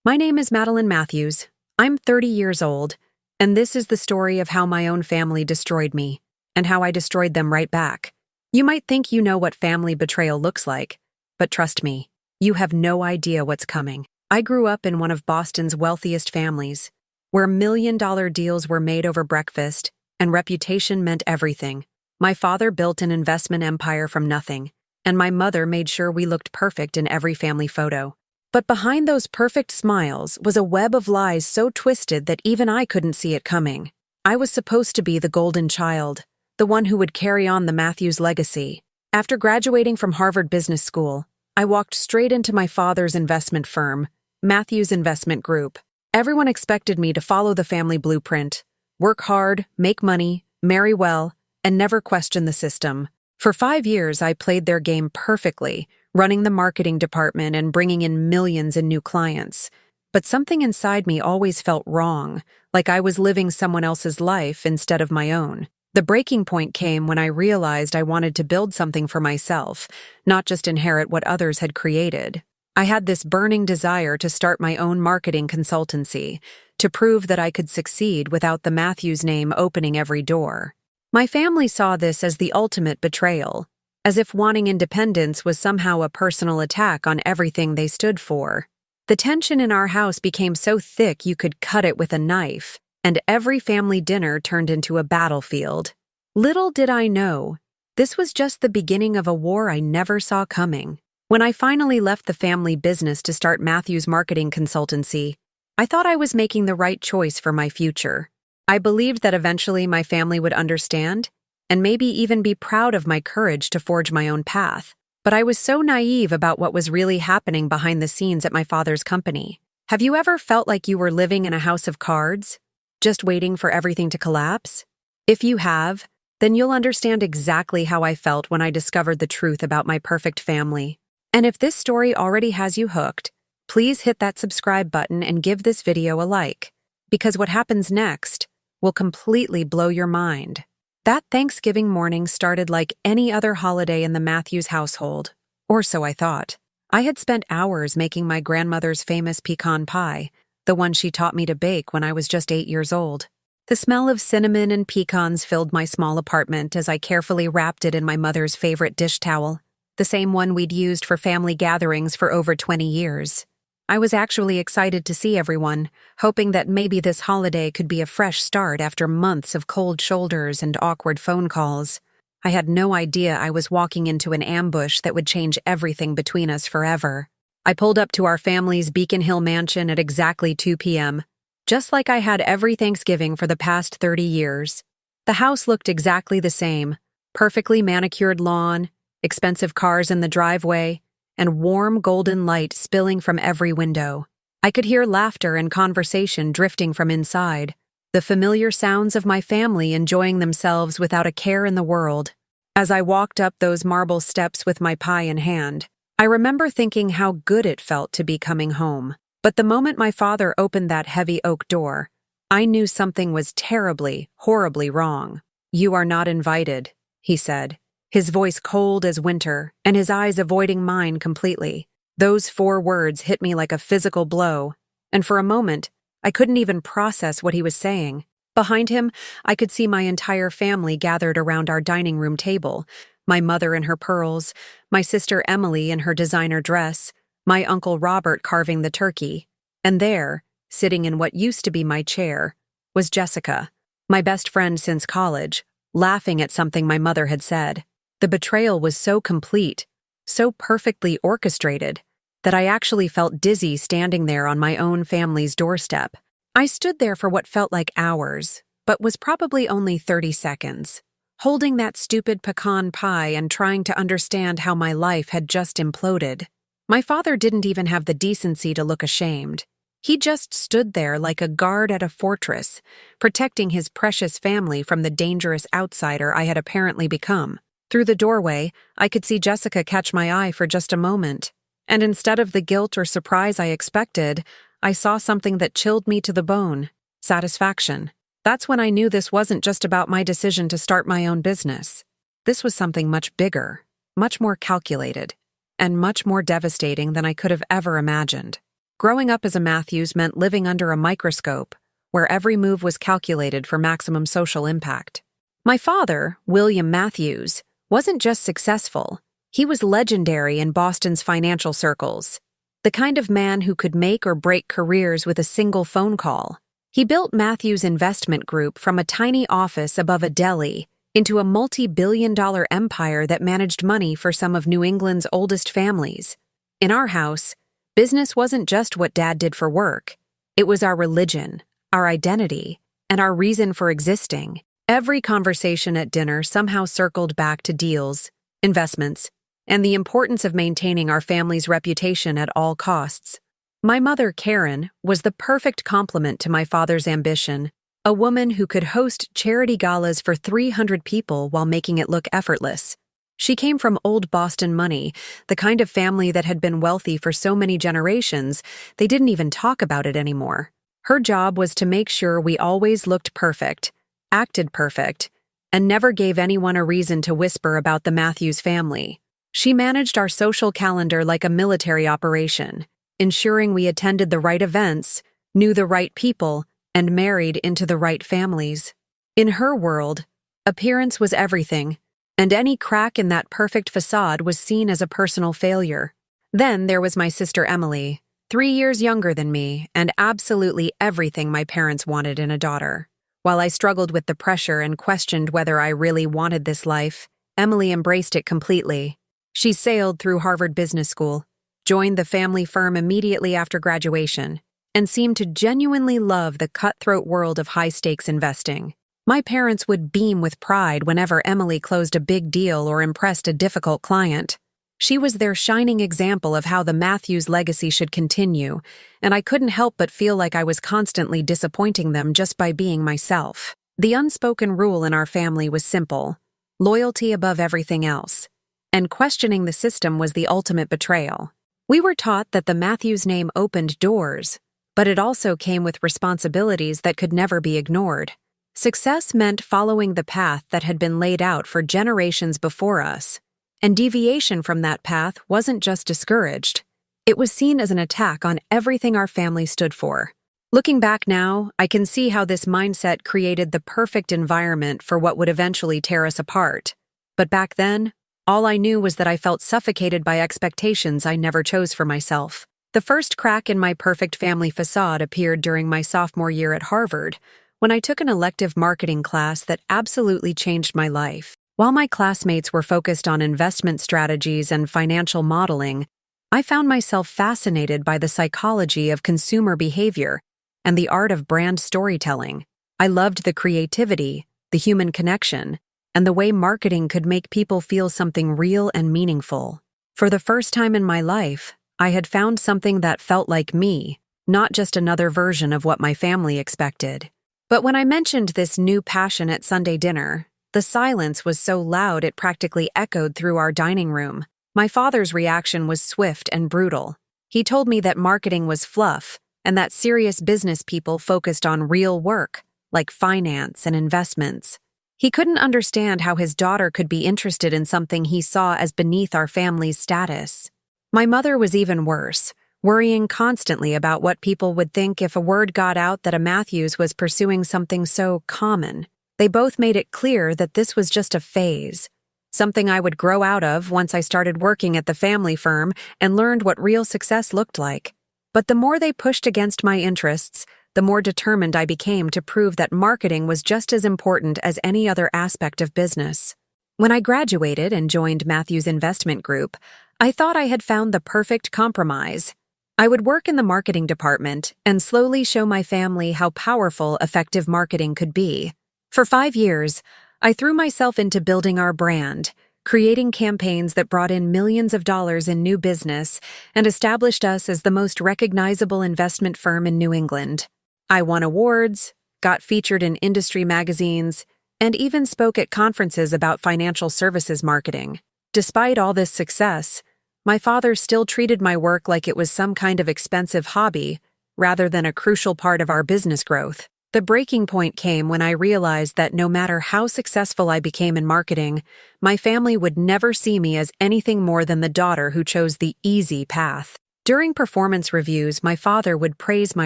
My name is Madeline Matthews. I'm 30 years old, and this is the story of how my own family destroyed me, and how I destroyed them right back. You might think you know what family betrayal looks like, but trust me, you have no idea what's coming. I grew up in one of Boston's wealthiest families, where million-dollar deals were made over breakfast, and reputation meant everything. My father built an investment empire from nothing, and my mother made sure we looked perfect in every family photo. But behind those perfect smiles was a web of lies so twisted that even I couldn't see it coming. I was supposed to be the golden child, the one who would carry on the Matthews legacy. After graduating from Harvard Business School, I walked straight into my father's investment firm, Matthews Investment Group. Everyone expected me to follow the family blueprint, work hard, make money, marry well, and never question the system. For 5 years, I played their game perfectly, running the marketing department and bringing in millions in new clients. But something inside me always felt wrong, like I was living someone else's life instead of my own. The breaking point came when I realized I wanted to build something for myself, not just inherit what others had created. I had this burning desire to start my own marketing consultancy, to prove that I could succeed without the Matthews name opening every door. My family saw this as the ultimate betrayal, as if wanting independence was somehow a personal attack on everything they stood for. The tension in our house became so thick you could cut it with a knife, and every family dinner turned into a battlefield. Little did I know, this was just the beginning of a war I never saw coming. When I finally left the family business to start Matthews' marketing consultancy, I thought I was making the right choice for my future. I believed that eventually my family would understand, and maybe even be proud of my courage to forge my own path. But I was so naive about what was really happening behind the scenes at my father's company. Have you ever felt like you were living in a house of cards, just waiting for everything to collapse? If you have, then you'll understand exactly how I felt when I discovered the truth about my perfect family. And if this story already has you hooked, please hit that subscribe button and give this video a like, because what happens next will completely blow your mind. That Thanksgiving morning started like any other holiday in the Matthews household, or so I thought. I had spent hours making my grandmother's famous pecan pie, the one she taught me to bake when I was just 8 years old. The smell of cinnamon and pecans filled my small apartment as I carefully wrapped it in my mother's favorite dish towel, the same one we'd used for family gatherings for over 20 years. I was actually excited to see everyone, hoping that maybe this holiday could be a fresh start after months of cold shoulders and awkward phone calls. I had no idea I was walking into an ambush that would change everything between us forever. I pulled up to our family's Beacon Hill mansion at exactly 2 p.m., just like I had every Thanksgiving for the past 30 years. The house looked exactly the same: perfectly manicured lawn, expensive cars in the driveway, and warm golden light spilling from every window. I could hear laughter and conversation drifting from inside, the familiar sounds of my family enjoying themselves without a care in the world. As I walked up those marble steps with my pie in hand, I remember thinking how good it felt to be coming home. But the moment my father opened that heavy oak door, I knew something was terribly, horribly wrong. "You are not invited," he said, his voice cold as winter, and his eyes avoiding mine completely. Those 4 words hit me like a physical blow, and for a moment, I couldn't even process what he was saying. Behind him, I could see my entire family gathered around our dining room table, my mother in her pearls, my sister Emily in her designer dress, my Uncle Robert carving the turkey, and there, sitting in what used to be my chair, was Jessica, my best friend since college, laughing at something my mother had said. The betrayal was so complete, so perfectly orchestrated, that I actually felt dizzy standing there on my own family's doorstep. I stood there for what felt like hours, but was probably only 30 seconds, holding that stupid pecan pie and trying to understand how my life had just imploded. My father didn't even have the decency to look ashamed. He just stood there like a guard at a fortress, protecting his precious family from the dangerous outsider I had apparently become. Through the doorway, I could see Jessica catch my eye for just a moment, and instead of the guilt or surprise I expected, I saw something that chilled me to the bone: satisfaction. That's when I knew this wasn't just about my decision to start my own business. This was something much bigger, much more calculated, and much more devastating than I could have ever imagined. Growing up as a Matthews meant living under a microscope, where every move was calculated for maximum social impact. My father, William Matthews, wasn't just successful, he was legendary in Boston's financial circles. The kind of man who could make or break careers with a single phone call. He built Matthews Investment Group from a tiny office above a deli into a multi-billion-dollar empire that managed money for some of New England's oldest families. In our house, business wasn't just what Dad did for work. It was our religion, our identity, and our reason for existing. Every conversation at dinner somehow circled back to deals, investments, and the importance of maintaining our family's reputation at all costs. My mother, Karen, was the perfect complement to my father's ambition, a woman who could host charity galas for 300 people while making it look effortless. She came from old Boston money, the kind of family that had been wealthy for so many generations, they didn't even talk about it anymore. Her job was to make sure we always looked perfect, acted perfect, and never gave anyone a reason to whisper about the Matthews family. She managed our social calendar like a military operation, ensuring we attended the right events, knew the right people, and married into the right families. In her world, appearance was everything, and any crack in that perfect facade was seen as a personal failure. Then there was my sister Emily, 3 years younger than me, and absolutely everything my parents wanted in a daughter. While I struggled with the pressure and questioned whether I really wanted this life, Emily embraced it completely. She sailed through Harvard Business School, joined the family firm immediately after graduation, and seemed to genuinely love the cutthroat world of high-stakes investing. My parents would beam with pride whenever Emily closed a big deal or impressed a difficult client. She was their shining example of how the Matthews legacy should continue, and I couldn't help but feel like I was constantly disappointing them just by being myself. The unspoken rule in our family was simple: loyalty above everything else. And questioning the system was the ultimate betrayal. We were taught that the Matthews name opened doors, but it also came with responsibilities that could never be ignored. Success meant following the path that had been laid out for generations before us, and deviation from that path wasn't just discouraged. It was seen as an attack on everything our family stood for. Looking back now, I can see how this mindset created the perfect environment for what would eventually tear us apart. But back then, all I knew was that I felt suffocated by expectations I never chose for myself. The first crack in my perfect family facade appeared during my sophomore year at Harvard, when I took an elective marketing class that absolutely changed my life. While my classmates were focused on investment strategies and financial modeling, I found myself fascinated by the psychology of consumer behavior and the art of brand storytelling. I loved the creativity, the human connection, and the way marketing could make people feel something real and meaningful. For the first time in my life, I had found something that felt like me, not just another version of what my family expected. But when I mentioned this new passion at Sunday dinner, the silence was so loud it practically echoed through our dining room. My father's reaction was swift and brutal. He told me that marketing was fluff, and that serious business people focused on real work, like finance and investments. He couldn't understand how his daughter could be interested in something he saw as beneath our family's status. My mother was even worse, worrying constantly about what people would think if a word got out that a Matthews was pursuing something so common. They both made it clear that this was just a phase, something I would grow out of once I started working at the family firm and learned what real success looked like. But the more they pushed against my interests, the more determined I became to prove that marketing was just as important as any other aspect of business. When I graduated and joined Matthews Investment Group, I thought I had found the perfect compromise. I would work in the marketing department and slowly show my family how powerful effective marketing could be. For 5 years, I threw myself into building our brand, creating campaigns that brought in millions of dollars in new business and established us as the most recognizable investment firm in New England. I won awards, got featured in industry magazines, and even spoke at conferences about financial services marketing. Despite all this success, my father still treated my work like it was some kind of expensive hobby, rather than a crucial part of our business growth. The breaking point came when I realized that no matter how successful I became in marketing, my family would never see me as anything more than the daughter who chose the easy path. During performance reviews, my father would praise my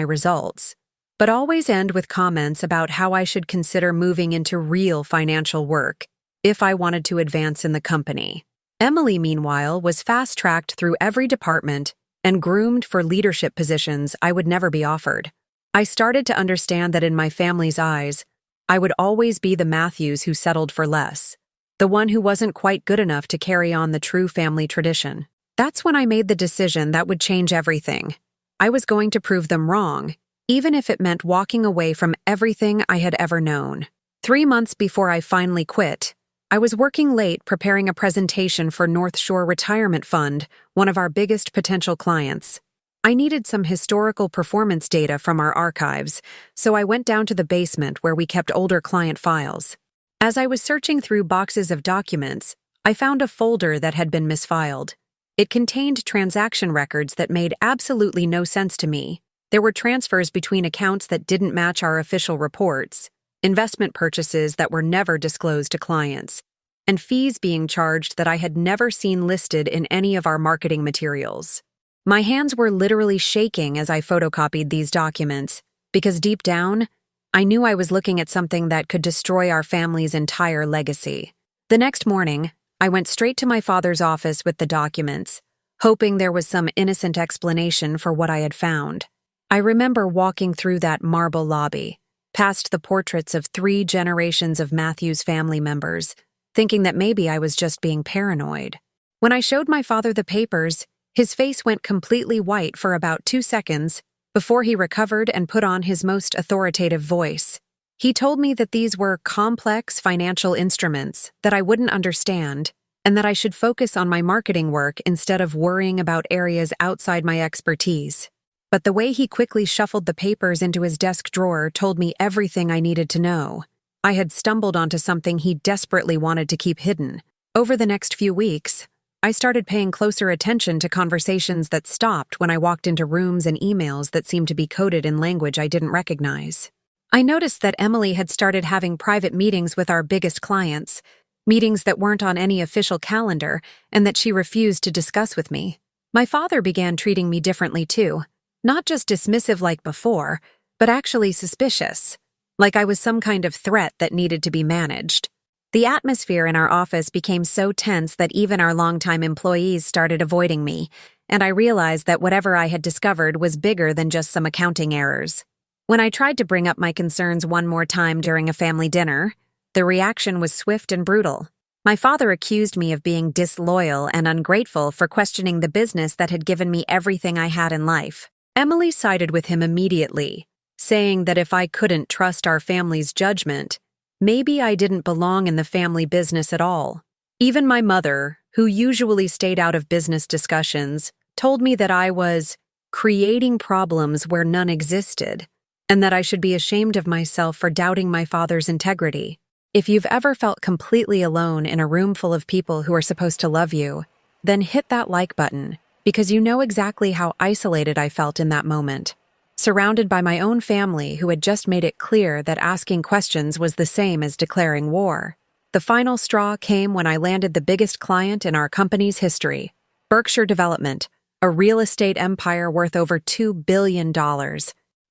results, but always end with comments about how I should consider moving into real financial work if I wanted to advance in the company. Emily, meanwhile, was fast-tracked through every department and groomed for leadership positions I would never be offered. I started to understand that in my family's eyes, I would always be the Matthews who settled for less, the one who wasn't quite good enough to carry on the true family tradition. That's when I made the decision that would change everything. I was going to prove them wrong, even if it meant walking away from everything I had ever known. 3 months before I finally quit, I was working late preparing a presentation for North Shore Retirement Fund, one of our biggest potential clients. I needed some historical performance data from our archives, so I went down to the basement where we kept older client files. As I was searching through boxes of documents, I found a folder that had been misfiled. It contained transaction records that made absolutely no sense to me. There were transfers between accounts that didn't match our official reports, investment purchases that were never disclosed to clients, and fees being charged that I had never seen listed in any of our marketing materials. My hands were literally shaking as I photocopied these documents, because deep down, I knew I was looking at something that could destroy our family's entire legacy. The next morning, I went straight to my father's office with the documents, hoping there was some innocent explanation for what I had found. I remember walking through that marble lobby, past the portraits of 3 generations of Matthew's family members, thinking that maybe I was just being paranoid. When I showed my father the papers, his face went completely white for about 2 seconds before he recovered and put on his most authoritative voice. He told me that these were complex financial instruments that I wouldn't understand, and that I should focus on my marketing work instead of worrying about areas outside my expertise. But the way he quickly shuffled the papers into his desk drawer told me everything I needed to know. I had stumbled onto something he desperately wanted to keep hidden. Over the next few weeks, I started paying closer attention to conversations that stopped when I walked into rooms and emails that seemed to be coded in language I didn't recognize. I noticed that Emily had started having private meetings with our biggest clients, meetings that weren't on any official calendar and that she refused to discuss with me. My father began treating me differently too, not just dismissive like before, but actually suspicious, like I was some kind of threat that needed to be managed. The atmosphere in our office became so tense that even our longtime employees started avoiding me, and I realized that whatever I had discovered was bigger than just some accounting errors. When I tried to bring up my concerns one more time during a family dinner, the reaction was swift and brutal. My father accused me of being disloyal and ungrateful for questioning the business that had given me everything I had in life. Emily sided with him immediately, saying that if I couldn't trust our family's judgment, maybe I didn't belong in the family business at all. Even my mother, who usually stayed out of business discussions, told me that I was creating problems where none existed, and that I should be ashamed of myself for doubting my father's integrity. If you've ever felt completely alone in a room full of people who are supposed to love you, then hit that like button, because you know exactly how isolated I felt in that moment. Surrounded by my own family who had just made it clear that asking questions was the same as declaring war. The final straw came when I landed the biggest client in our company's history, Berkshire Development, a real estate empire worth over $2 billion.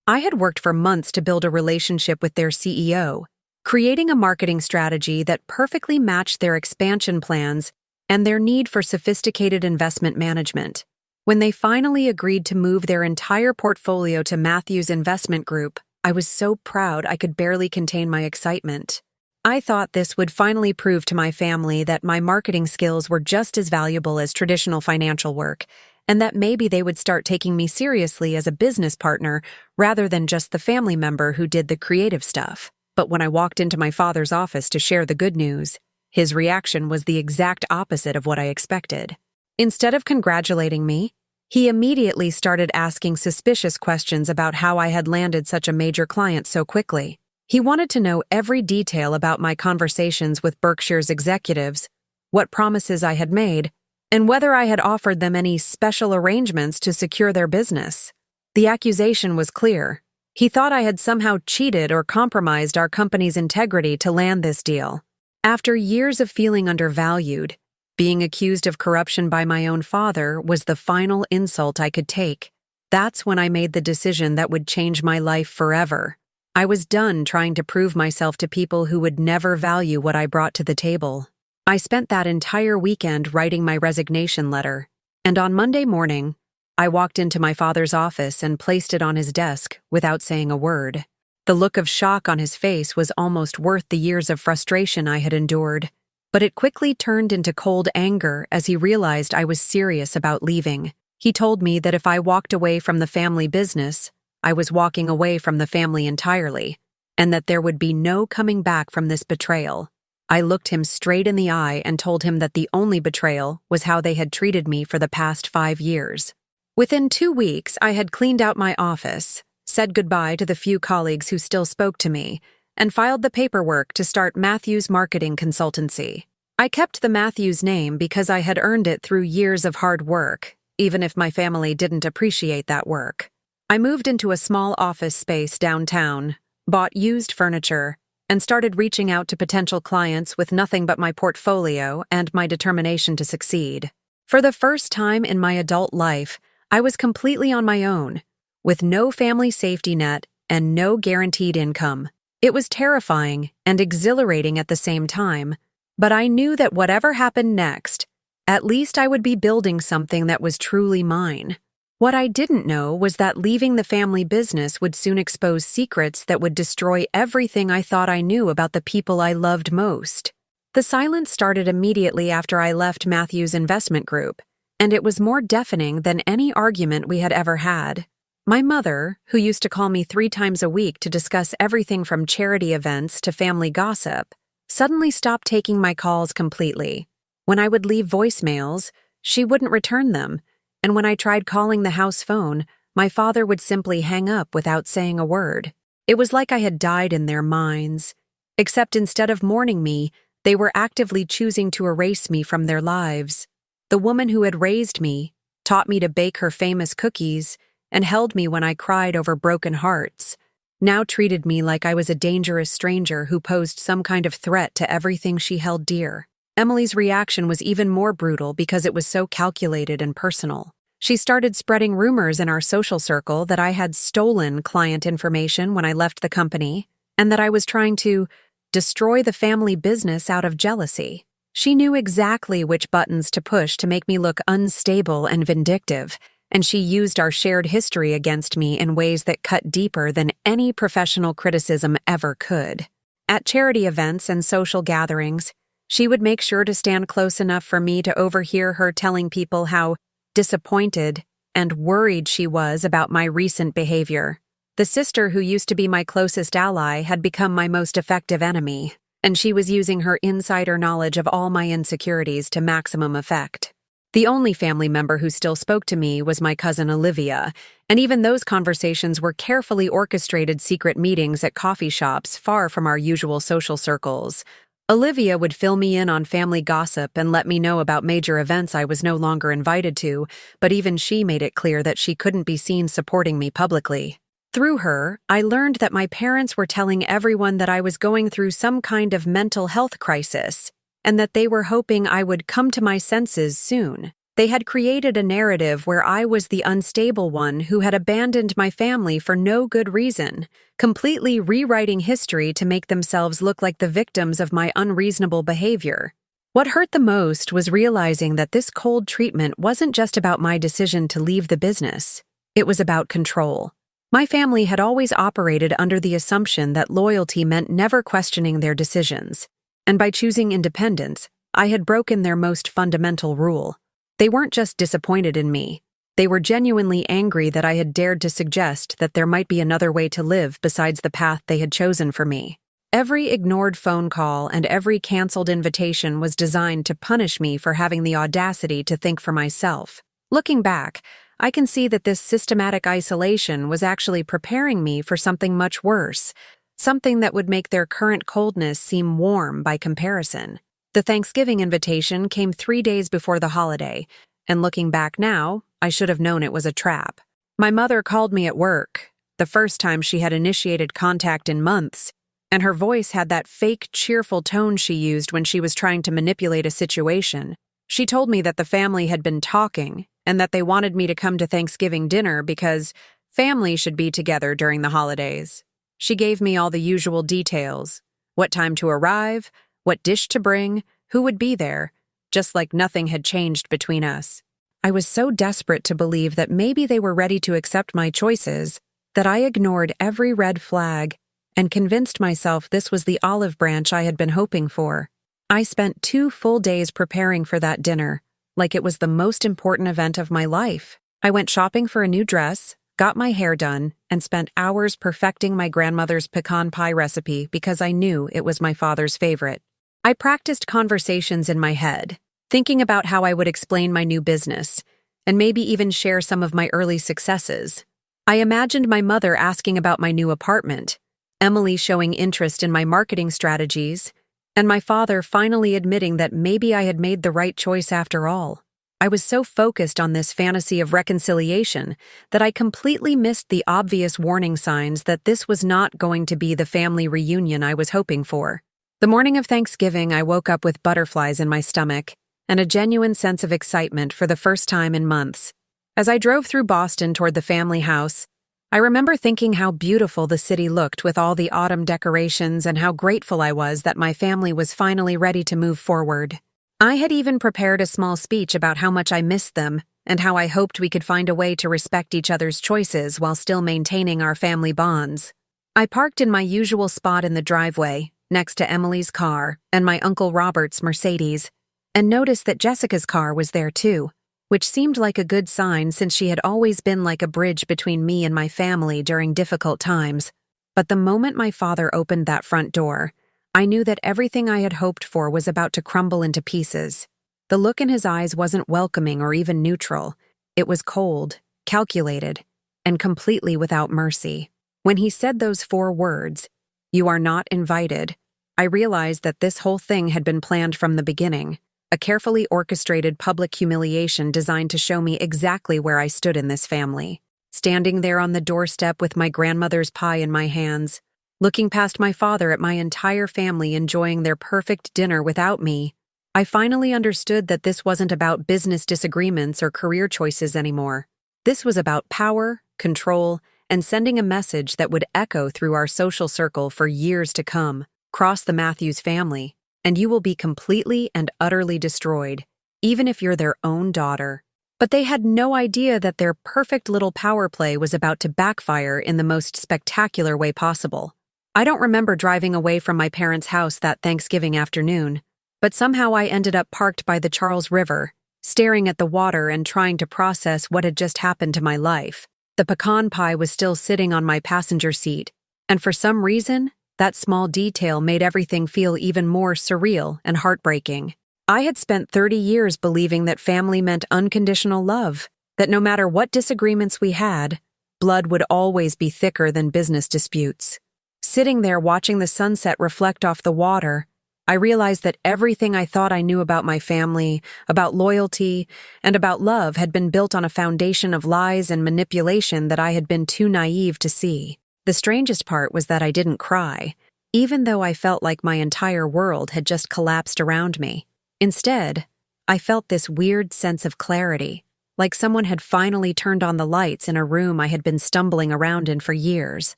I had worked for months to build a relationship with their CEO, creating a marketing strategy that perfectly matched their expansion plans and their need for sophisticated investment management. When they finally agreed to move their entire portfolio to Matthew's investment group, I was so proud I could barely contain my excitement. I thought this would finally prove to my family that my marketing skills were just as valuable as traditional financial work, and that maybe they would start taking me seriously as a business partner rather than just the family member who did the creative stuff. But when I walked into my father's office to share the good news, his reaction was the exact opposite of what I expected. Instead of congratulating me, he immediately started asking suspicious questions about how I had landed such a major client so quickly. He wanted to know every detail about my conversations with Berkshire's executives, what promises I had made, and whether I had offered them any special arrangements to secure their business. The accusation was clear. He thought I had somehow cheated or compromised our company's integrity to land this deal. After years of feeling undervalued, Being accused of corruption by my own father was the final insult I could take. That's when I made the decision that would change my life forever. I was done trying to prove myself to people who would never value what I brought to the table. I spent that entire weekend writing my resignation letter, and on Monday morning, I walked into my father's office and placed it on his desk without saying a word. The look of shock on his face was almost worth the years of frustration I had endured, but it quickly turned into cold anger as he realized I was serious about leaving. He told me that if I walked away from the family business, I was walking away from the family entirely, and that there would be no coming back from this betrayal. I looked him straight in the eye and told him that the only betrayal was how they had treated me for the past 5 years. Within 2 weeks, I had cleaned out my office, said goodbye to the few colleagues who still spoke to me, and filed the paperwork to start Matthews Marketing Consultancy. I kept the Matthews name because I had earned it through years of hard work, even if my family didn't appreciate that work. I moved into a small office space downtown, bought used furniture, and started reaching out to potential clients with nothing but my portfolio and my determination to succeed. For the first time in my adult life, I was completely on my own, with no family safety net and no guaranteed income. It was terrifying and exhilarating at the same time, but I knew that whatever happened next, at least I would be building something that was truly mine. What I didn't know was that leaving the family business would soon expose secrets that would destroy everything I thought I knew about the people I loved most. The silence started immediately after I left Matthew's investment group, and it was more deafening than any argument we had ever had. My mother, who used to call me 3 times a week to discuss everything from charity events to family gossip, suddenly stopped taking my calls completely. When I would leave voicemails, she wouldn't return them, and when I tried calling the house phone, my father would simply hang up without saying a word. It was like I had died in their minds, except instead of mourning me, they were actively choosing to erase me from their lives. The woman who had raised me, taught me to bake her famous cookies, and held me when I cried over broken hearts, now treated me like I was a dangerous stranger who posed some kind of threat to everything she held dear. Emily's reaction was even more brutal because it was so calculated and personal. She started spreading rumors in our social circle that I had stolen client information when I left the company, and that I was trying to destroy the family business out of jealousy. She knew exactly which buttons to push to make me look unstable and vindictive, and she used our shared history against me in ways that cut deeper than any professional criticism ever could. At charity events and social gatherings, she would make sure to stand close enough for me to overhear her telling people how disappointed and worried she was about my recent behavior. The sister who used to be my closest ally had become my most effective enemy, and she was using her insider knowledge of all my insecurities to maximum effect. The only family member who still spoke to me was my cousin Olivia, and even those conversations were carefully orchestrated secret meetings at coffee shops far from our usual social circles. Olivia would fill me in on family gossip and let me know about major events I was no longer invited to, but even she made it clear that she couldn't be seen supporting me publicly. Through her, I learned that my parents were telling everyone that I was going through some kind of mental health crisis, and that they were hoping I would come to my senses soon. They had created a narrative where I was the unstable one who had abandoned my family for no good reason, completely rewriting history to make themselves look like the victims of my unreasonable behavior. What hurt the most was realizing that this cold treatment wasn't just about my decision to leave the business. It was about control. My family had always operated under the assumption that loyalty meant never questioning their decisions, and by choosing independence, I had broken their most fundamental rule. They weren't just disappointed in me. They were genuinely angry that I had dared to suggest that there might be another way to live besides the path they had chosen for me. Every ignored phone call and every canceled invitation was designed to punish me for having the audacity to think for myself. Looking back, I can see that this systematic isolation was actually preparing me for something much worse, something that would make their current coldness seem warm by comparison. The Thanksgiving invitation came 3 days before the holiday, and looking back now, I should have known it was a trap. My mother called me at work, the first time she had initiated contact in months, and her voice had that fake, cheerful tone she used when she was trying to manipulate a situation. She told me that the family had been talking and that they wanted me to come to Thanksgiving dinner because family should be together during the holidays. She gave me all the usual details: what time to arrive, what dish to bring, who would be there, just like nothing had changed between us. I was so desperate to believe that maybe they were ready to accept my choices that I ignored every red flag and convinced myself this was the olive branch I had been hoping for. I spent 2 full days preparing for that dinner, like it was the most important event of my life. I went shopping for a new dress, got my hair done, and spent hours perfecting my grandmother's pecan pie recipe because I knew it was my father's favorite. I practiced conversations in my head, thinking about how I would explain my new business, and maybe even share some of my early successes. I imagined my mother asking about my new apartment, Emily showing interest in my marketing strategies, and my father finally admitting that maybe I had made the right choice after all. I was so focused on this fantasy of reconciliation that I completely missed the obvious warning signs that this was not going to be the family reunion I was hoping for. The morning of Thanksgiving, I woke up with butterflies in my stomach and a genuine sense of excitement for the first time in months. As I drove through Boston toward the family house, I remember thinking how beautiful the city looked with all the autumn decorations and how grateful I was that my family was finally ready to move forward. I had even prepared a small speech about how much I missed them and how I hoped we could find a way to respect each other's choices while still maintaining our family bonds. I parked in my usual spot in the driveway, next to Emily's car and my Uncle Robert's Mercedes, and noticed that Jessica's car was there too, which seemed like a good sign since she had always been like a bridge between me and my family during difficult times. But the moment my father opened that front door, I knew that everything I had hoped for was about to crumble into pieces. The look in his eyes wasn't welcoming or even neutral. It was cold, calculated, and completely without mercy. When he said those 4 words, "You are not invited," I realized that this whole thing had been planned from the beginning. A carefully orchestrated public humiliation designed to show me exactly where I stood in this family. Standing there on the doorstep with my grandmother's pie in my hands, looking past my father at my entire family enjoying their perfect dinner without me, I finally understood that this wasn't about business disagreements or career choices anymore. This was about power, control, and sending a message that would echo through our social circle for years to come. Cross the Matthews family, and you will be completely and utterly destroyed, even if you're their own daughter. But they had no idea that their perfect little power play was about to backfire in the most spectacular way possible. I don't remember driving away from my parents' house that Thanksgiving afternoon, but somehow I ended up parked by the Charles River, staring at the water and trying to process what had just happened to my life. The pecan pie was still sitting on my passenger seat, and for some reason, that small detail made everything feel even more surreal and heartbreaking. I had spent 30 years believing that family meant unconditional love, that no matter what disagreements we had, blood would always be thicker than business disputes. Sitting there watching the sunset reflect off the water, I realized that everything I thought I knew about my family, about loyalty, and about love had been built on a foundation of lies and manipulation that I had been too naive to see. The strangest part was that I didn't cry, even though I felt like my entire world had just collapsed around me. Instead, I felt this weird sense of clarity, like someone had finally turned on the lights in a room I had been stumbling around in for years.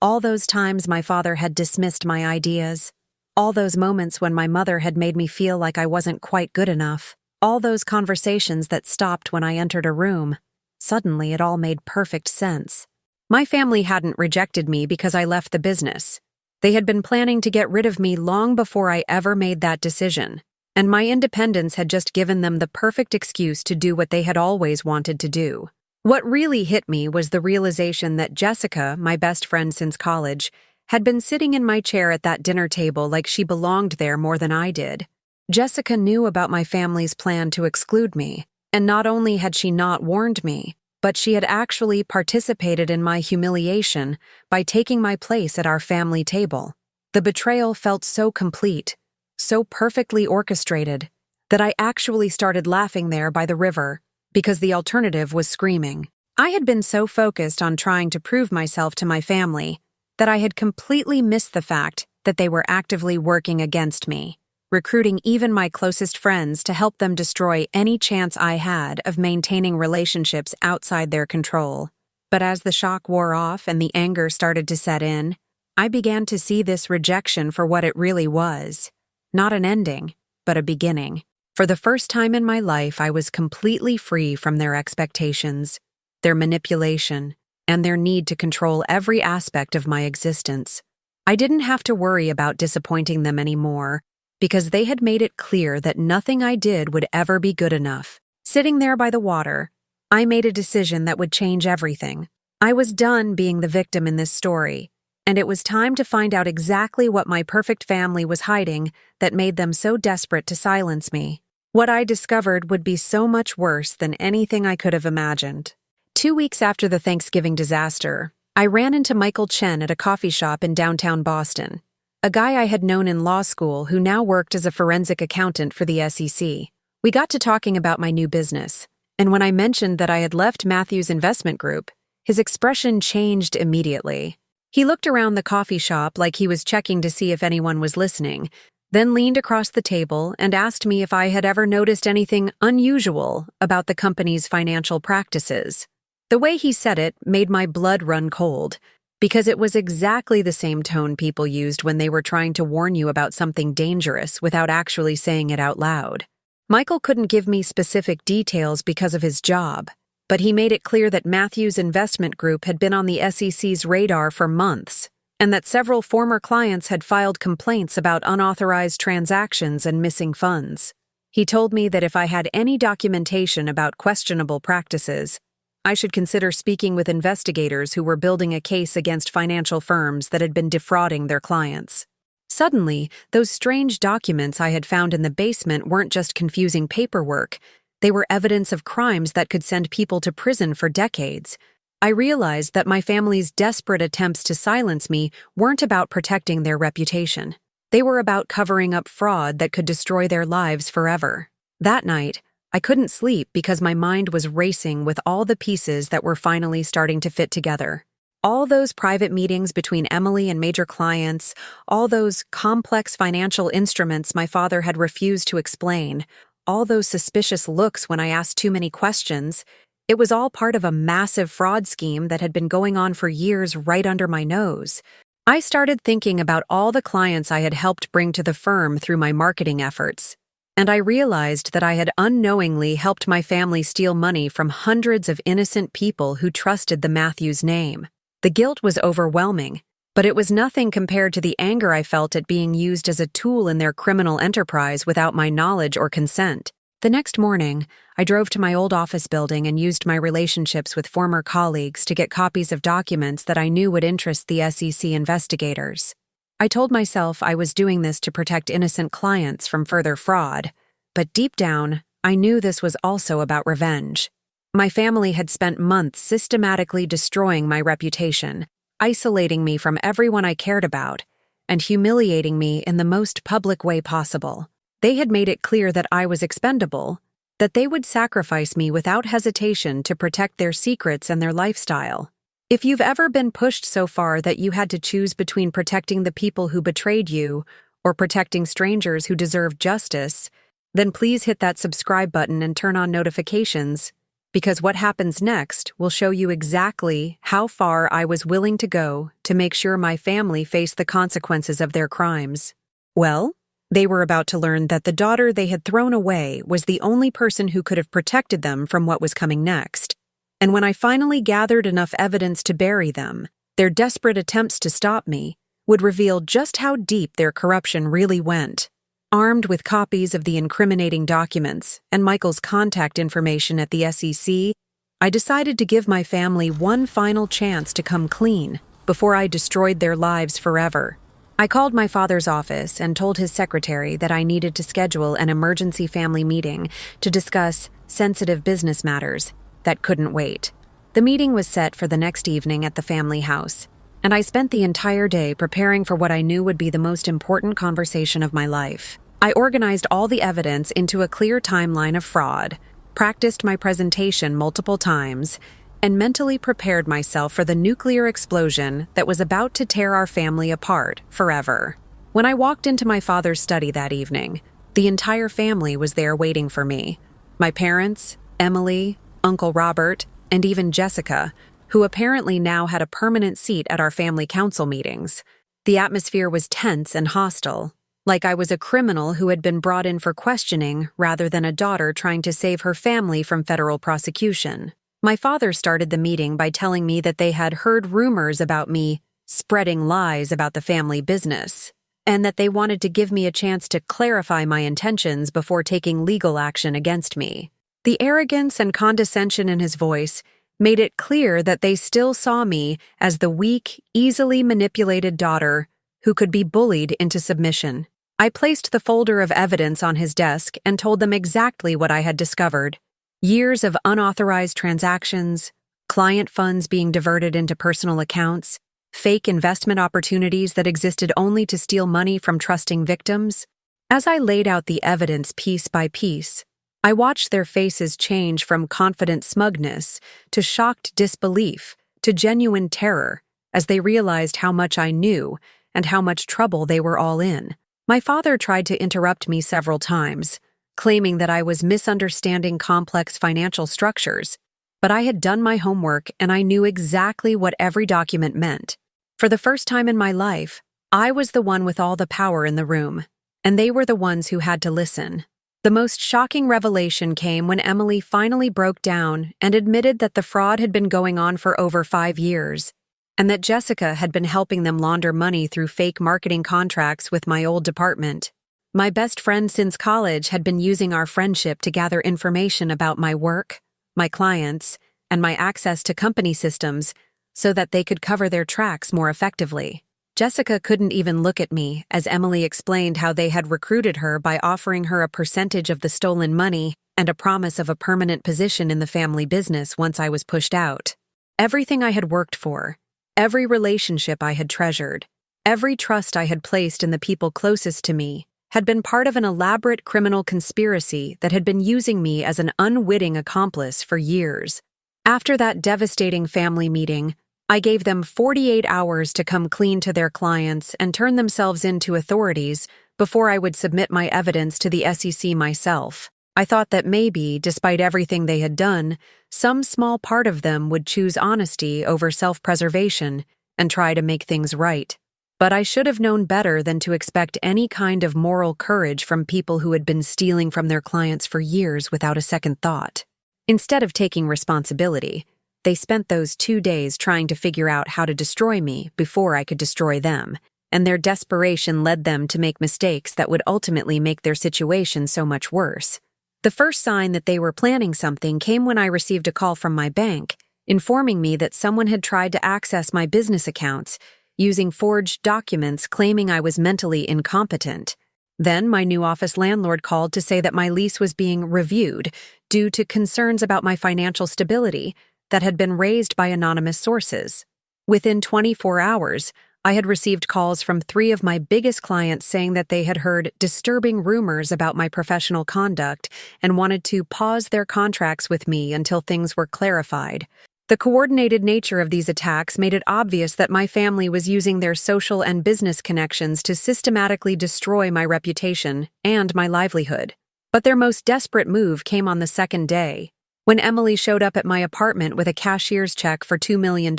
All those times my father had dismissed my ideas, all those moments when my mother had made me feel like I wasn't quite good enough, all those conversations that stopped when I entered a room. Suddenly, it all made perfect sense. My family hadn't rejected me because I left the business. They had been planning to get rid of me long before I ever made that decision, and my independence had just given them the perfect excuse to do what they had always wanted to do. What really hit me was the realization that Jessica, my best friend since college, had been sitting in my chair at that dinner table like she belonged there more than I did. Jessica knew about my family's plan to exclude me, and not only had she not warned me, but she had actually participated in my humiliation by taking my place at our family table. The betrayal felt so complete, so perfectly orchestrated, that I actually started laughing there by the river, because the alternative was screaming. I had been so focused on trying to prove myself to my family that I had completely missed the fact that they were actively working against me. recruiting even my closest friends to help them destroy any chance I had of maintaining relationships outside their control. But as the shock wore off and the anger started to set in, I began to see this rejection for what it really was. Not an ending, but a beginning. For the first time in my life, I was completely free from their expectations, their manipulation, and their need to control every aspect of my existence. I didn't have to worry about disappointing them anymore, because they had made it clear that nothing I did would ever be good enough. Sitting there by the water, I made a decision that would change everything. I was done being the victim in this story, and it was time to find out exactly what my perfect family was hiding that made them so desperate to silence me. What I discovered would be so much worse than anything I could have imagined. 2 weeks after the Thanksgiving disaster, I ran into Michael Chen at a coffee shop in downtown Boston, a guy I had known in law school who now worked as a forensic accountant for the SEC. We got to talking about my new business, and when I mentioned that I had left Matthew's investment group, his expression changed immediately. He looked around the coffee shop like he was checking to see if anyone was listening, then leaned across the table and asked me if I had ever noticed anything unusual about the company's financial practices. The way he said it made my blood run cold, because it was exactly the same tone people used when they were trying to warn you about something dangerous without actually saying it out loud. Michael couldn't give me specific details because of his job, but he made it clear that Matthew's investment group had been on the SEC's radar for months, and that several former clients had filed complaints about unauthorized transactions and missing funds. He told me that if I had any documentation about questionable practices, I should consider speaking with investigators who were building a case against financial firms that had been defrauding their clients. Suddenly, those strange documents I had found in the basement weren't just confusing paperwork. They were evidence of crimes that could send people to prison for decades. I realized that my family's desperate attempts to silence me weren't about protecting their reputation. They were about covering up fraud that could destroy their lives forever. That night, I couldn't sleep because my mind was racing with all the pieces that were finally starting to fit together. All those private meetings between Emily and major clients, all those complex financial instruments my father had refused to explain, all those suspicious looks when I asked too many questions, it was all part of a massive fraud scheme that had been going on for years right under my nose. I started thinking about all the clients I had helped bring to the firm through my marketing efforts, and I realized that I had unknowingly helped my family steal money from hundreds of innocent people who trusted the Matthews name. The guilt was overwhelming, but it was nothing compared to the anger I felt at being used as a tool in their criminal enterprise without my knowledge or consent. The next morning, I drove to my old office building and used my relationships with former colleagues to get copies of documents that I knew would interest the SEC investigators. I told myself I was doing this to protect innocent clients from further fraud, but deep down, I knew this was also about revenge. My family had spent months systematically destroying my reputation, isolating me from everyone I cared about, and humiliating me in the most public way possible. They had made it clear that I was expendable, that they would sacrifice me without hesitation to protect their secrets and their lifestyle. If you've ever been pushed so far that you had to choose between protecting the people who betrayed you or protecting strangers who deserve justice, then please hit that subscribe button and turn on notifications, because what happens next will show you exactly how far I was willing to go to make sure my family faced the consequences of their crimes. Well, they were about to learn that the daughter they had thrown away was the only person who could have protected them from what was coming next. And when I finally gathered enough evidence to bury them, their desperate attempts to stop me would reveal just how deep their corruption really went. Armed with copies of the incriminating documents and Michael's contact information at the SEC, I decided to give my family one final chance to come clean before I destroyed their lives forever. I called my father's office and told his secretary that I needed to schedule an emergency family meeting to discuss sensitive business matters that couldn't wait. The meeting was set for the next evening at the family house, and I spent the entire day preparing for what I knew would be the most important conversation of my life. I organized all the evidence into a clear timeline of fraud, practiced my presentation multiple times, and mentally prepared myself for the nuclear explosion that was about to tear our family apart forever. When I walked into my father's study that evening, the entire family was there waiting for me. My parents, Emily, Uncle Robert, and even Jessica, who apparently now had a permanent seat at our family council meetings. The atmosphere was tense and hostile, like I was a criminal who had been brought in for questioning rather than a daughter trying to save her family from federal prosecution. My father started the meeting by telling me that they had heard rumors about me spreading lies about the family business, and that they wanted to give me a chance to clarify my intentions before taking legal action against me. The arrogance and condescension in his voice made it clear that they still saw me as the weak, easily manipulated daughter who could be bullied into submission. I placed the folder of evidence on his desk and told them exactly what I had discovered. Years of unauthorized transactions, client funds being diverted into personal accounts, fake investment opportunities that existed only to steal money from trusting victims. As I laid out the evidence piece by piece, I watched their faces change from confident smugness to shocked disbelief to genuine terror as they realized how much I knew and how much trouble they were all in. My father tried to interrupt me several times, claiming that I was misunderstanding complex financial structures, but I had done my homework and I knew exactly what every document meant. For the first time in my life, I was the one with all the power in the room, and they were the ones who had to listen. The most shocking revelation came when Emily finally broke down and admitted that the fraud had been going on for over 5 years, and that Jessica had been helping them launder money through fake marketing contracts with my old department. My best friend since college had been using our friendship to gather information about my work, my clients, and my access to company systems so that they could cover their tracks more effectively. Jessica couldn't even look at me as Emily explained how they had recruited her by offering her a percentage of the stolen money and a promise of a permanent position in the family business once I was pushed out. Everything I had worked for, every relationship I had treasured, every trust I had placed in the people closest to me, had been part of an elaborate criminal conspiracy that had been using me as an unwitting accomplice for years. After that devastating family meeting, I gave them 48 hours to come clean to their clients and turn themselves into authorities before I would submit my evidence to the SEC myself. I thought that maybe, despite everything they had done, some small part of them would choose honesty over self-preservation and try to make things right. But I should have known better than to expect any kind of moral courage from people who had been stealing from their clients for years without a second thought. Instead of taking responsibility, they spent those 2 days trying to figure out how to destroy me before I could destroy them, and their desperation led them to make mistakes that would ultimately make their situation so much worse. The first sign that they were planning something came when I received a call from my bank, informing me that someone had tried to access my business accounts, using forged documents claiming I was mentally incompetent. Then my new office landlord called to say that my lease was being reviewed due to concerns about my financial stability that had been raised by anonymous sources. Within 24 hours, I had received calls from 3 of my biggest clients saying that they had heard disturbing rumors about my professional conduct and wanted to pause their contracts with me until things were clarified. The coordinated nature of these attacks made it obvious that my family was using their social and business connections to systematically destroy my reputation and my livelihood. But their most desperate move came on the second day, when Emily showed up at my apartment with a cashier's check for $2 million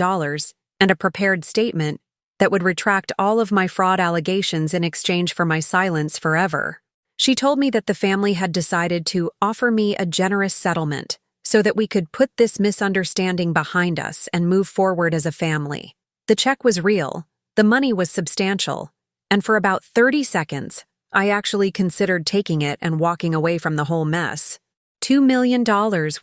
and a prepared statement that would retract all of my fraud allegations in exchange for my silence forever. She told me that the family had decided to offer me a generous settlement so that we could put this misunderstanding behind us and move forward as a family. The check was real, the money was substantial, and for about 30 seconds, I actually considered taking it and walking away from the whole mess. $2 million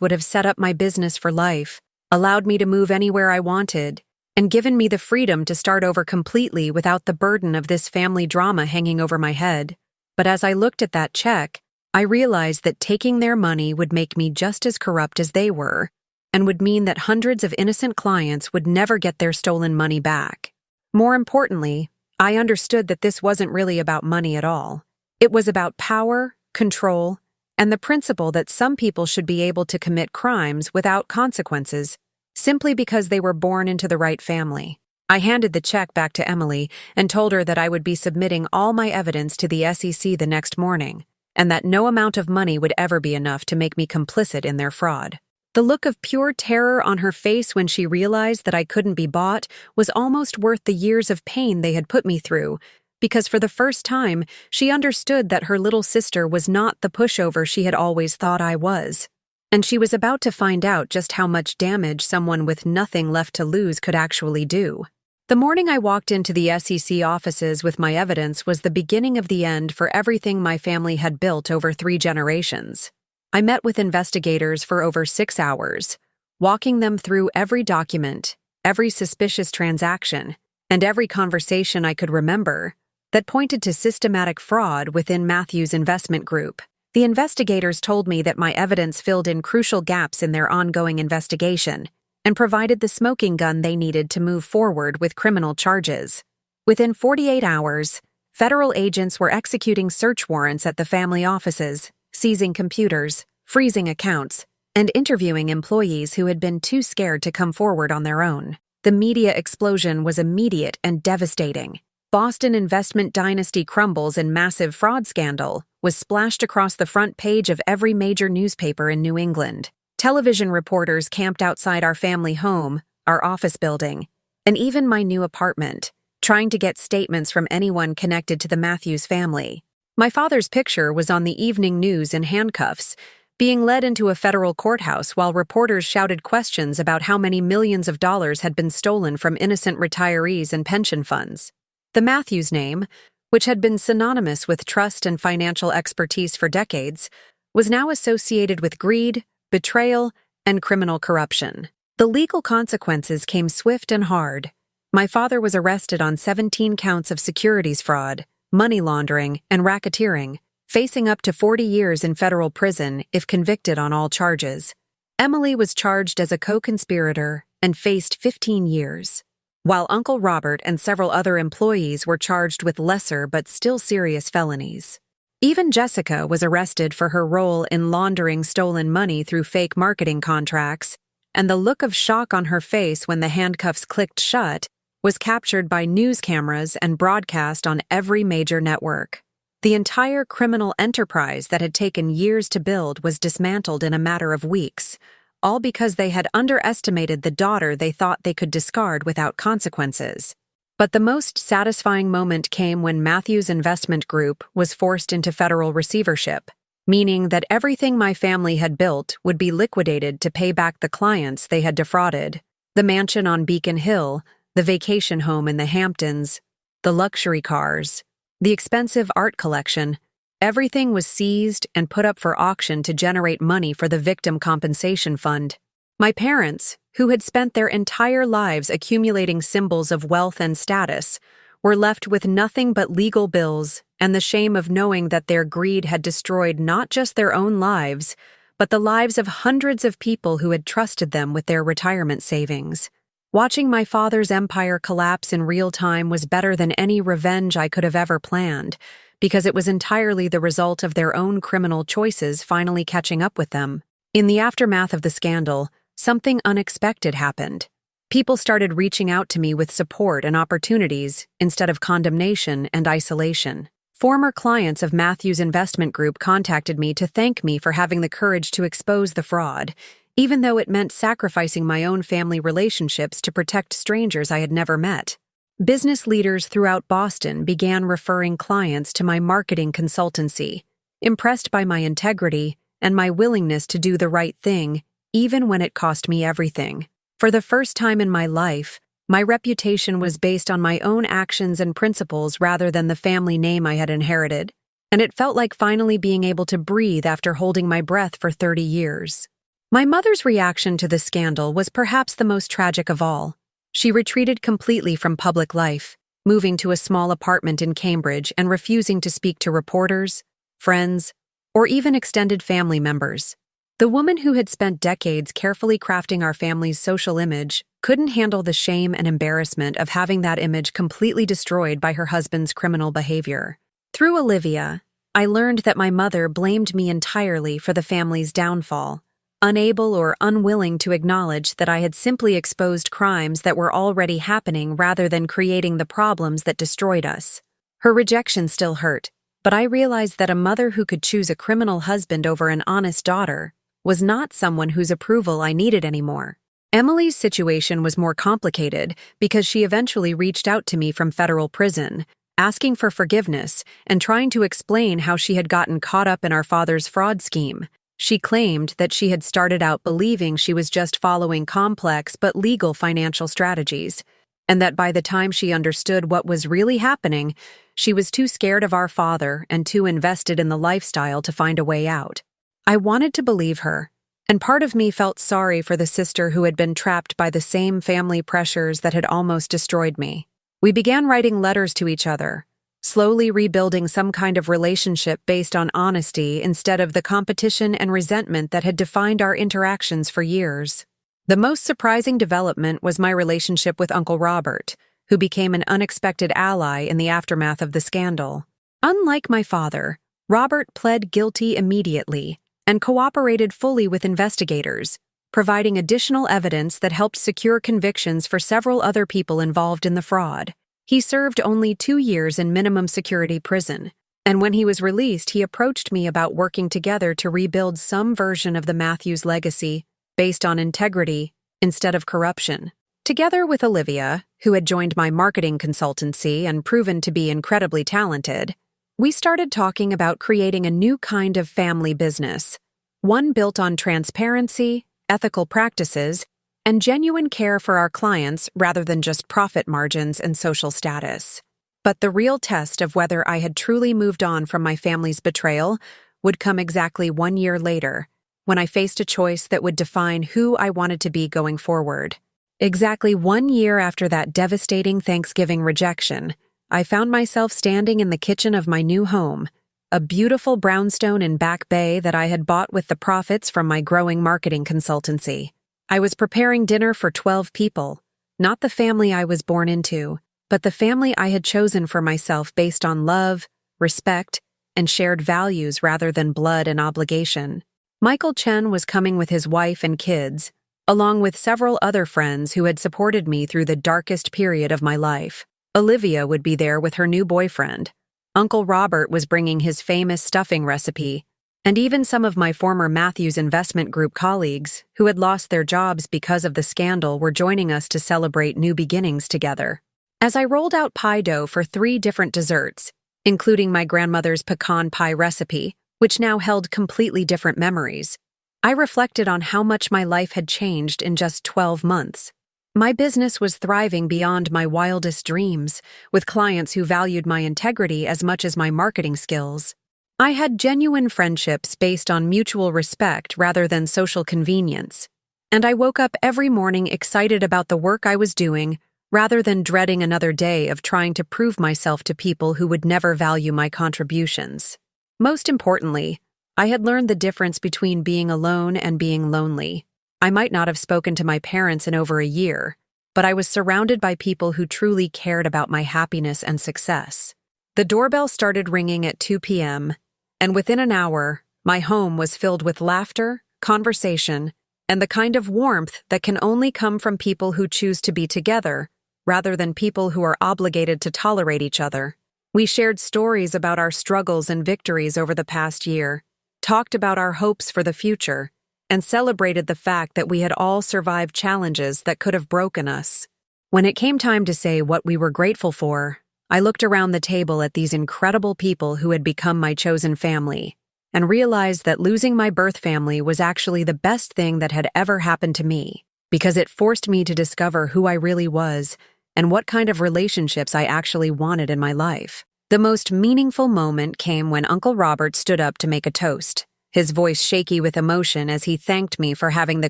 would have set up my business for life, allowed me to move anywhere I wanted, and given me the freedom to start over completely without the burden of this family drama hanging over my head. But as I looked at that check, I realized that taking their money would make me just as corrupt as they were, and would mean that hundreds of innocent clients would never get their stolen money back. More importantly, I understood that this wasn't really about money at all. It was about power, control, and the principle that some people should be able to commit crimes without consequences, simply because they were born into the right family. I handed the check back to Emily and told her that I would be submitting all my evidence to the SEC the next morning, and that no amount of money would ever be enough to make me complicit in their fraud. The look of pure terror on her face when she realized that I couldn't be bought was almost worth the years of pain they had put me through, because for the first time, she understood that her little sister was not the pushover she had always thought I was. And she was about to find out just how much damage someone with nothing left to lose could actually do. The morning I walked into the SEC offices with my evidence was the beginning of the end for everything my family had built over 3 generations. I met with investigators for over 6 hours, walking them through every document, every suspicious transaction, and every conversation I could remember that pointed to systematic fraud within Matthew's investment group. The investigators told me that my evidence filled in crucial gaps in their ongoing investigation and provided the smoking gun they needed to move forward with criminal charges. Within 48 hours, federal agents were executing search warrants at the family offices, seizing computers, freezing accounts, and interviewing employees who had been too scared to come forward on their own. The media explosion was immediate and devastating. Boston investment dynasty crumbles in massive fraud scandal was splashed across the front page of every major newspaper in New England. Television reporters camped outside our family home, our office building, and even my new apartment, trying to get statements from anyone connected to the Matthews family. My father's picture was on the evening news in handcuffs, being led into a federal courthouse while reporters shouted questions about how many millions of dollars had been stolen from innocent retirees and pension funds. The Matthews name, which had been synonymous with trust and financial expertise for decades, was now associated with greed, betrayal, and criminal corruption. The legal consequences came swift and hard. My father was arrested on 17 counts of securities fraud, money laundering, and racketeering, facing up to 40 years in federal prison if convicted on all charges. Emily was charged as a co-conspirator and faced 15 years, while Uncle Robert and several other employees were charged with lesser but still serious felonies. Even Jessica was arrested for her role in laundering stolen money through fake marketing contracts, and the look of shock on her face when the handcuffs clicked shut was captured by news cameras and broadcast on every major network. The entire criminal enterprise that had taken years to build was dismantled in a matter of weeks, all because they had underestimated the daughter they thought they could discard without consequences. But the most satisfying moment came when Matthew's investment group was forced into federal receivership, meaning that everything my family had built would be liquidated to pay back the clients they had defrauded. The mansion on Beacon Hill, the vacation home in the Hamptons, the luxury cars, the expensive art collection, everything was seized and put up for auction to generate money for the Victim Compensation Fund. My parents, who had spent their entire lives accumulating symbols of wealth and status, were left with nothing but legal bills and the shame of knowing that their greed had destroyed not just their own lives, but the lives of hundreds of people who had trusted them with their retirement savings. Watching my father's empire collapse in real time was better than any revenge I could have ever planned, because it was entirely the result of their own criminal choices finally catching up with them. In the aftermath of the scandal, something unexpected happened. People started reaching out to me with support and opportunities instead of condemnation and isolation. Former clients of Matthew's investment group contacted me to thank me for having the courage to expose the fraud, even though it meant sacrificing my own family relationships to protect strangers I had never met. Business leaders throughout Boston began referring clients to my marketing consultancy, impressed by my integrity and my willingness to do the right thing, even when it cost me everything. For the first time in my life, my reputation was based on my own actions and principles rather than the family name I had inherited, and it felt like finally being able to breathe after holding my breath for 30 years. My mother's reaction to the scandal was perhaps the most tragic of all. She retreated completely from public life, moving to a small apartment in Cambridge and refusing to speak to reporters, friends, or even extended family members. The woman who had spent decades carefully crafting our family's social image couldn't handle the shame and embarrassment of having that image completely destroyed by her husband's criminal behavior. Through Olivia, I learned that my mother blamed me entirely for the family's downfall, unable or unwilling to acknowledge that I had simply exposed crimes that were already happening rather than creating the problems that destroyed us. Her rejection still hurt, but I realized that a mother who could choose a criminal husband over an honest daughter was not someone whose approval I needed anymore. Emily's situation was more complicated because she eventually reached out to me from federal prison, asking for forgiveness and trying to explain how she had gotten caught up in our father's fraud scheme. She claimed that she had started out believing she was just following complex but legal financial strategies, and that by the time she understood what was really happening, she was too scared of our father and too invested in the lifestyle to find a way out. I wanted to believe her, and part of me felt sorry for the sister who had been trapped by the same family pressures that had almost destroyed me. We began writing letters to each other, slowly rebuilding some kind of relationship based on honesty instead of the competition and resentment that had defined our interactions for years. The most surprising development was my relationship with Uncle Robert, who became an unexpected ally in the aftermath of the scandal. Unlike my father, Robert pled guilty immediately and cooperated fully with investigators, providing additional evidence that helped secure convictions for several other people involved in the fraud. He served only 2 years in minimum security prison, and when he was released, he approached me about working together to rebuild some version of the Matthews legacy based on integrity instead of corruption. Together with Olivia, who had joined my marketing consultancy and proven to be incredibly talented, we started talking about creating a new kind of family business, one built on transparency, ethical practices, and genuine care for our clients rather than just profit margins and social status. But the real test of whether I had truly moved on from my family's betrayal would come exactly 1 year later, when I faced a choice that would define who I wanted to be going forward. Exactly 1 year after that devastating Thanksgiving rejection, I found myself standing in the kitchen of my new home, a beautiful brownstone in Back Bay that I had bought with the profits from my growing marketing consultancy. I was preparing dinner for 12 people, not the family I was born into, but the family I had chosen for myself based on love, respect, and shared values rather than blood and obligation. Michael Chen was coming with his wife and kids, along with several other friends who had supported me through the darkest period of my life. Olivia would be there with her new boyfriend. Uncle Robert was bringing his famous stuffing recipe, and even some of my former Matthews Investment Group colleagues, who had lost their jobs because of the scandal, were joining us to celebrate new beginnings together. As I rolled out pie dough for 3 different desserts, including my grandmother's pecan pie recipe, which now held completely different memories, I reflected on how much my life had changed in just 12 months. My business was thriving beyond my wildest dreams, with clients who valued my integrity as much as my marketing skills. I had genuine friendships based on mutual respect rather than social convenience, and I woke up every morning excited about the work I was doing rather than dreading another day of trying to prove myself to people who would never value my contributions. Most importantly, I had learned the difference between being alone and being lonely. I might not have spoken to my parents in over a year, but I was surrounded by people who truly cared about my happiness and success. The doorbell started ringing at 2 p.m., and within an hour, my home was filled with laughter, conversation, and the kind of warmth that can only come from people who choose to be together, rather than people who are obligated to tolerate each other. We shared stories about our struggles and victories over the past year, talked about our hopes for the future, and celebrated the fact that we had all survived challenges that could have broken us. When it came time to say what we were grateful for, I looked around the table at these incredible people who had become my chosen family, and realized that losing my birth family was actually the best thing that had ever happened to me, because it forced me to discover who I really was and what kind of relationships I actually wanted in my life. The most meaningful moment came when Uncle Robert stood up to make a toast, his voice shaky with emotion as he thanked me for having the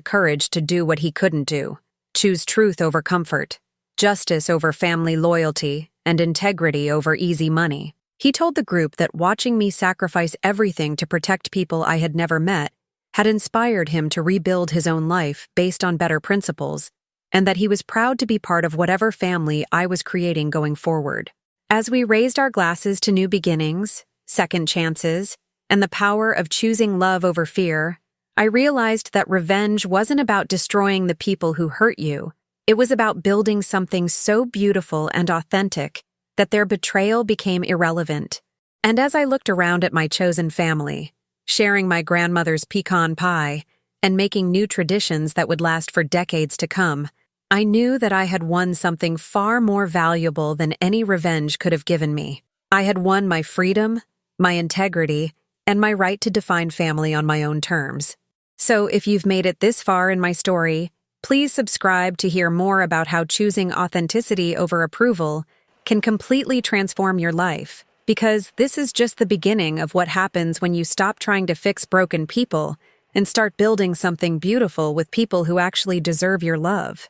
courage to do what he couldn't do: choose truth over comfort, justice over family loyalty, and integrity over easy money. He told the group that watching me sacrifice everything to protect people I had never met had inspired him to rebuild his own life based on better principles, and that he was proud to be part of whatever family I was creating going forward. As we raised our glasses to new beginnings, second chances, and the power of choosing love over fear, I realized that revenge wasn't about destroying the people who hurt you. It was about building something so beautiful and authentic that their betrayal became irrelevant. And as I looked around at my chosen family, sharing my grandmother's pecan pie and making new traditions that would last for decades to come, I knew that I had won something far more valuable than any revenge could have given me. I had won my freedom, my integrity, and my right to define family on my own terms. So if you've made it this far in my story, please subscribe to hear more about how choosing authenticity over approval can completely transform your life, because this is just the beginning of what happens when you stop trying to fix broken people and start building something beautiful with people who actually deserve your love.